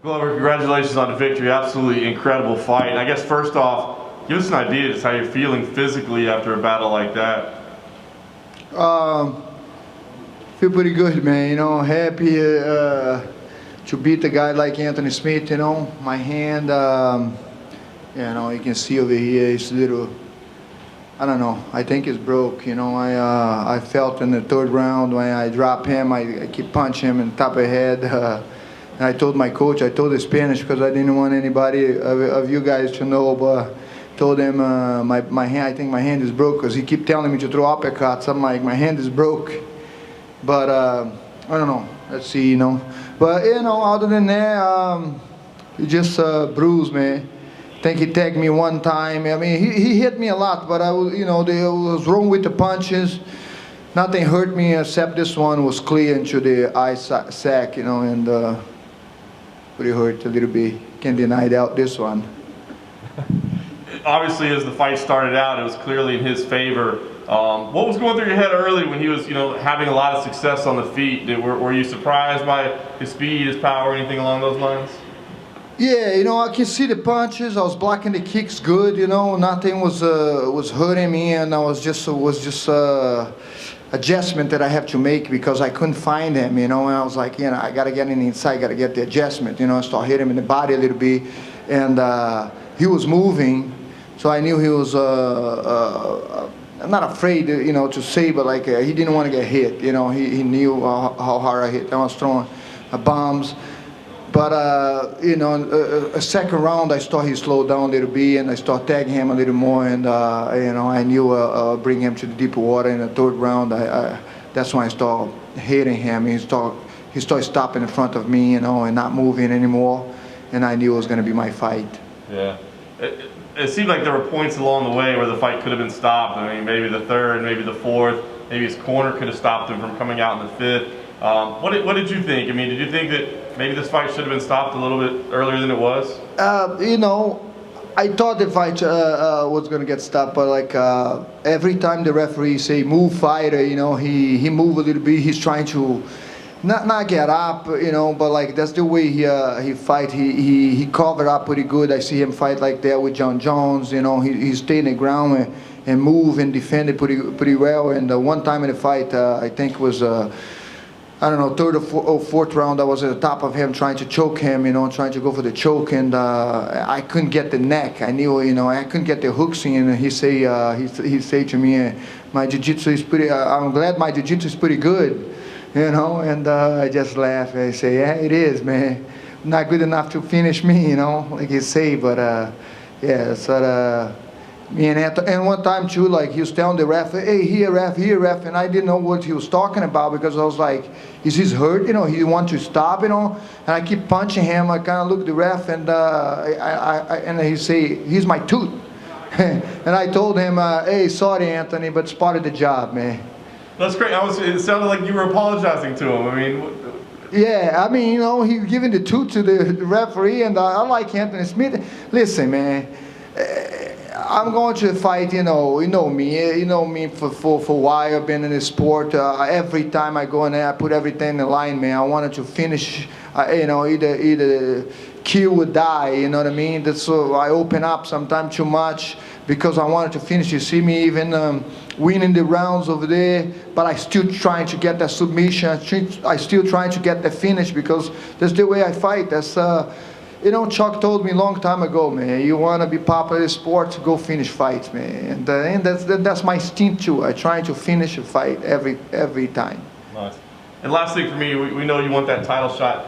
Glover, congratulations on the victory. Absolutely incredible fight. And I guess first off, give us an idea just how you're feeling physically after a battle like that. Feel pretty good, man. Happy to beat a guy like Anthony Smith. My hand, you can see over here, it's a little. I don't know. I think it's broke. I felt in the third round when I dropped him. I keep punching him in the top of the head. And I told my coach, I told the Spanish because I didn't want anybody of you guys to know, but told him my hand, I think my hand is broke because he keep telling me to throw uppercuts. I'm like, my hand is broke. But I don't know. Let's see, But, other than that, he just bruised me. I think he tagged me one time. I mean, he hit me a lot, but I was, there was wrong with the punches. Nothing hurt me except this one was clear into the eye sac, and pretty hurt a little bit. Can't deny that, this one. Obviously, as the fight started out, it was clearly in his favor. What was going through your head early when he was, having a lot of success on the feet? Were you surprised by his speed, his power, anything along those lines? Yeah, I can see the punches. I was blocking the kicks good. Nothing was hurting me, and I was just adjustment that I have to make because I couldn't find him. And I was like, I gotta get in the inside, gotta get the adjustment. I start hitting him in the body a little bit, and he was moving, so I knew he was. I'm not afraid, to say, but like he didn't want to get hit. He knew how hard I hit. I was throwing bombs. But, a second round, I saw he slowed down a little bit, and I started tagging him a little more, and, I knew bring him to the deeper water. In the third round, that's when I started hitting him. He started stopping in front of me, and not moving anymore, and I knew it was going to be my fight. Yeah. It seemed like there were points along the way where the fight could have been stopped. I mean, maybe the third, maybe the fourth, maybe his corner could have stopped him from coming out in the fifth. What did you think? I mean, did you think that maybe this fight should have been stopped a little bit earlier than it was? I thought the fight was going to get stopped, but like every time the referee say move fighter, he move a little bit. He's trying to not get up, but like that's the way he fight. He covered up pretty good. I see him fight like that with John Jones. He stay in the ground and move and defend it pretty well. And one time in the fight, I think it was. I don't know, third or fourth round, I was at the top of him trying to choke him, trying to go for the choke, and I couldn't get the neck. I knew, I couldn't get the hooks in, and he say to me, my jiu-jitsu is pretty, I'm glad my jiu-jitsu is pretty good, and I just laugh. I say, yeah, it is, man. Not good enough to finish me, like you say, but yeah, sort of. Me and Anthony, and one time too, like he was telling the ref, hey, here ref, and I didn't know what he was talking about because I was like, is he hurt? He want to stop, and I keep punching him. I kind of look at the ref, and and he say, he's my tooth, and I told him, hey, sorry, Anthony, but it's part of the job, man. That's great. It sounded like you were apologizing to him. I mean. Yeah, I mean, he giving the tooth to the referee, and I like Anthony Smith. Listen, man. I'm going to fight, you know me for a while. I've been in the sport. Every time I go in there, I put everything in the line, man. I wanted to finish, either kill or die, you know what I mean? That's so I open up sometimes too much because I wanted to finish. You see me even winning the rounds over there, but I still trying to get that submission. I still trying to get the finish because that's the way I fight. That's Chuck told me a long time ago, man, you want to be popular in the sport, go finish fights, man. And that's my instinct too. I try to finish a fight every time. Nice. And last thing for me, we know you want that title shot.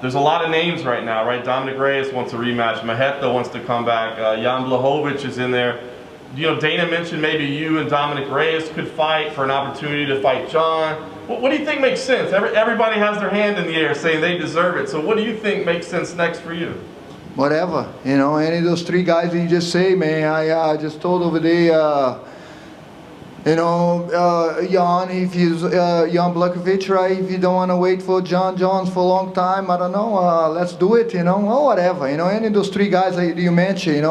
There's a lot of names right now, right? Dominic Reyes wants a rematch. Maheta wants to come back. Jan Blachowicz is in there. Dana mentioned maybe you and Dominic Reyes could fight for an opportunity to fight John. What do you think makes sense? Everybody has their hand in the air saying they deserve it. So what do you think makes sense next for you? Whatever. Any of those three guys that you just say, man. I just told over there, Jan, if he's Jan Blachowicz, right? If you don't want to wait for John Jones for a long time, I don't know. Let's do it, or whatever. Any of those three guys that you mentioned,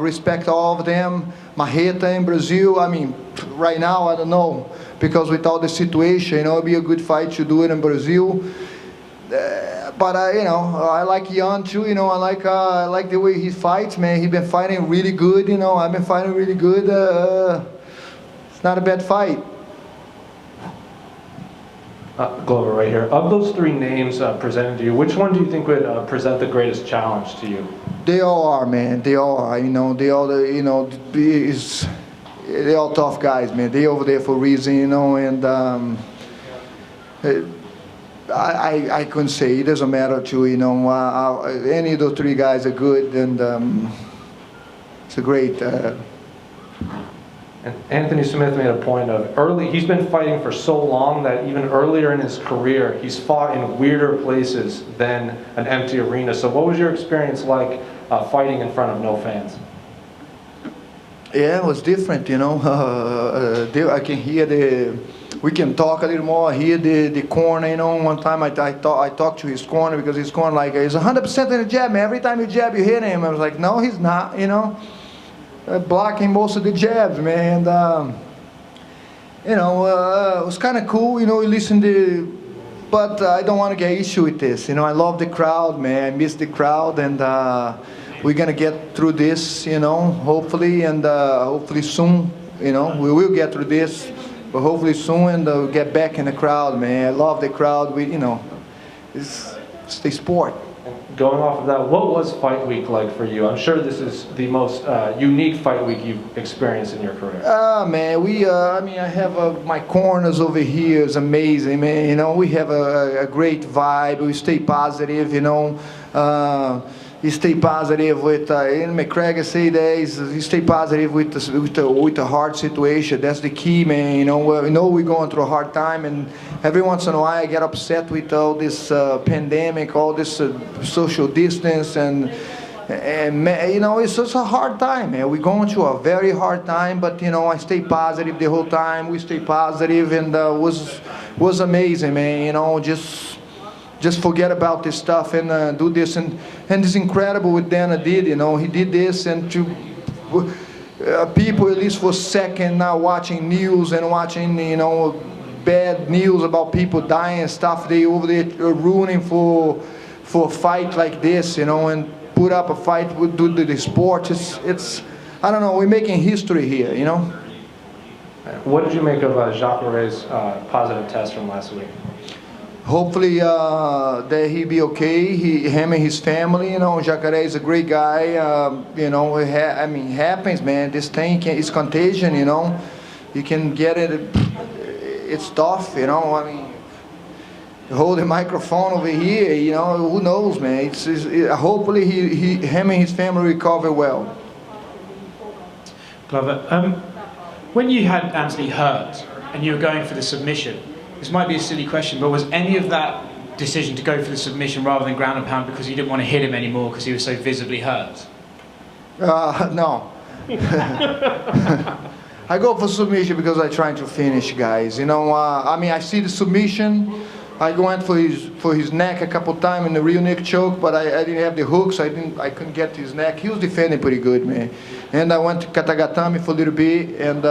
respect all of them. Maheta in Brazil, I mean, right now, I don't know, because with all the situation, it'd be a good fight to do it in Brazil. But you know, I like Jan too. You know, I like the way he fights, man. He's been fighting really good. You know, I've been fighting really good. It's not a bad fight. Glover, right here. Of those three names presented to you, which one do you think would present the greatest challenge to you? They all are, man. They all are. You know, they all, you know, they're all tough guys, man. They over there for a reason, you know. And I couldn't say. It doesn't matter to, you know. Any of those three guys are good, and it's a great. And Anthony Smith made a point of he's been fighting for so long that even earlier in his career, he's fought in weirder places than an empty arena. So what was your experience like fighting in front of no fans? Yeah, it was different, you know. I can hear we can talk a little more, hear the corner, you know. One time I talked to his corner, because his corner, like, he's 100% in the jab, man. Every time you jab, you hit him. I was like, no, he's not, you know. Blocking most of the jabs, man. And, you know, it was kind of cool, you know, you listen to, but I don't want to get issue with this. You know, I love the crowd, man. I miss the crowd, and we're going to get through this, you know, hopefully, and hopefully soon, you know. We will get through this, but hopefully soon, and we'll get back in the crowd, man. I love the crowd. You know, it's the sport. Going off of that, what was fight week like for you? I'm sure this is the most unique fight week you've experienced in your career. Man, I mean, I have my corners over here is amazing, man. You know, we have a great vibe. We stay positive, you know. You stay positive with, in McGregor say that, you stay positive with the hard situation. That's the key, man. You know, we know we're going through a hard time, and every once in a while I get upset with all this pandemic, all this social distance, and you know, it's just a hard time, man. We're going through a very hard time, but you know, I stay positive the whole time. We stay positive, and was amazing, man. You know, just forget about this stuff and do this, and it's incredible what Dana did. You know, he did this, and to people, at least for a second, now watching news and watching, you know, bad news about people dying and stuff, they over there ruining for a fight like this, you know, and put up a fight with the sport. It's I don't know, we're making history here, you know. What did you make of Jacare's positive test from last week? Hopefully that he'll be okay. Him and his family, you know. Jacare is a great guy. You know, I mean, it happens, man. This thing is contagion, you know. You can get it. It's tough, you know. I mean, hold the microphone over here, you know. Who knows, man? Hopefully him and his family recover well. Glover, when you had Anthony hurt and you were going for the submission, this might be a silly question, but was any of that decision to go for the submission rather than ground and pound because you didn't want to hit him anymore because he was so visibly hurt? No. I go for submission because I'm trying to finish, guys. You know, I mean, I see the submission. I went for his neck a couple times in the real neck choke, but I didn't have the hook, so I couldn't get to his neck. He was defending pretty good, man. And I went to Katagatame for a little bit, and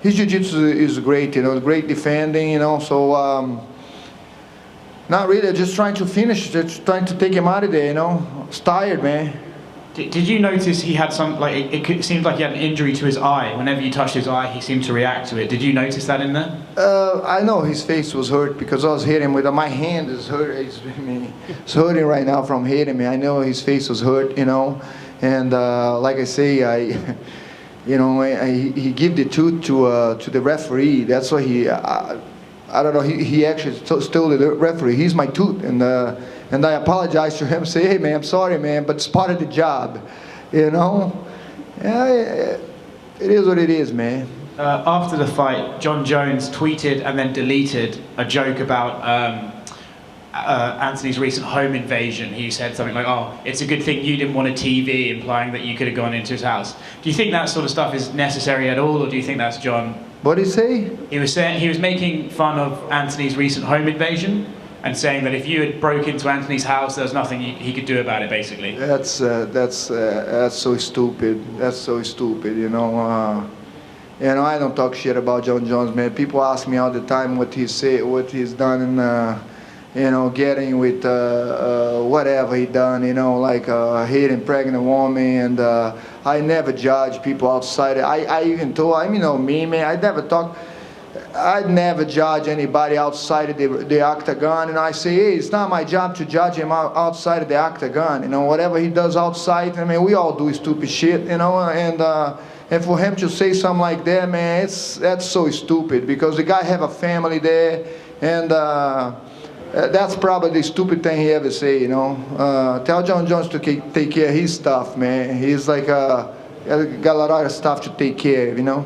his jiu-jitsu is great, you know, great defending, you know. So not really, just trying to finish, just trying to take him out of there, you know. It's tired, man. Did you notice he had some, like, it seemed like he had an injury to his eye. Whenever you touched his eye, he seemed to react to it. Did you notice that in there? I know his face was hurt because I was hitting with my hand is hurt. It's hurting right now from hitting me. I know his face was hurt, you know. And like I say, you know, he gave the tooth to the referee. That's why I don't know. He actually stole the referee. He's my tooth, and I apologize to him. Say, hey man, I'm sorry, man, but it's part of the job, you know. Yeah, it is what it is, man. After the fight, John Jones tweeted and then deleted a joke about Anthony's recent home invasion. He said something like, "Oh, it's a good thing you didn't want a TV," implying that you could have gone into his house. Do you think that sort of stuff is necessary at all, or do you think that's John? What did he say? He was making fun of Anthony's recent home invasion and saying that if you had broke into Anthony's house, there was nothing he could do about it, basically. That's so stupid. That's so stupid, you know. You know, I don't talk shit about John Jones, man. People ask me all the time what he say, what he's done you know, getting with whatever he done, you know, like hitting pregnant woman, and I never judge people outside. I even told him, you know, me, man, I'd never judge anybody outside the octagon, and I say, hey, it's not my job to judge him outside of the octagon, you know, whatever he does outside. I mean, we all do stupid shit, you know, and for him to say something like that, man, that's so stupid, because the guy have a family there, and that's probably the stupid thing he ever say, you know. Tell John Jones to take care of his stuff, man. He's like got a lot of stuff to take care of, you know.